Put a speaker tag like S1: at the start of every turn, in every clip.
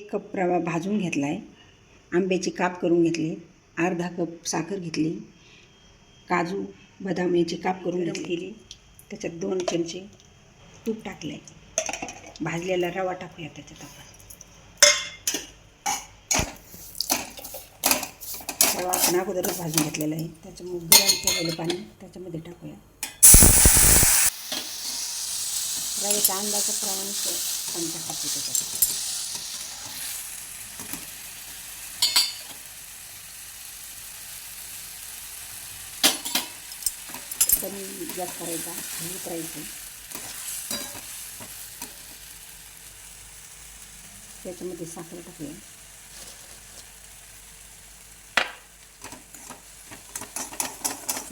S1: 1 cup रवा भाजून घेतला आहे, आंब्याची काप करून घेतली, अर्धा कप साखर घेतली, काजू बदाम याची काप करून घेतली, त्याच्यात 2 चमचे तूप टाकले, भाजलेला रवा टाकूया त्याच्यात आपण. रवा आपण अगोदरच भाजून घेतलेला आहे, त्याच्यामुळे गरम केलेलं पाणी त्याच्यामध्ये टाकूया. रव्याच्या अंदाजाप्रमाणे पाणी टाकायचं त्याच्यात. कमी गॅस करायचा, हलवत राहायचं. त्याच्यामध्ये साखर टाकूया.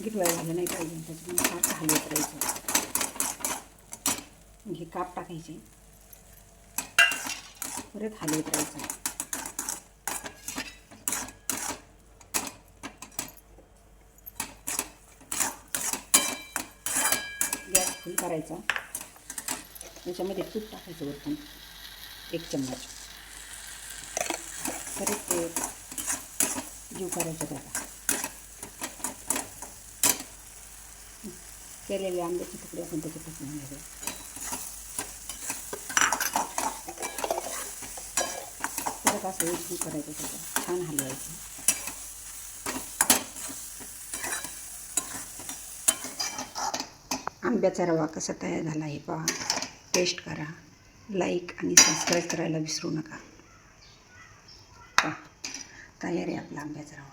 S1: गिरवाय झालं नाही पाहिजे, त्याच्यामुळे सारखं हलवत राहायचं. हे काप टाकायचे, परत हलवत राहायचं. गॅस फुल करायचा. त्याच्यामध्ये तूप टाकायचं वरतून 1 चम्मच. परत ते जीव करायचं त्याला. केलेले आंब्याचे तुकडे आपण त्याच्यात टाकून घ्यावे. परत असं जीव करायचं त्याचा, छान हलवायचं. आंब्याचा रवा कसा तयार झाला आहे पहा. टेस्ट करा, लाईक आणि सबस्क्राईब करायला विसरू नका. पहा तयार आहे आपला आंब्याचा रवा.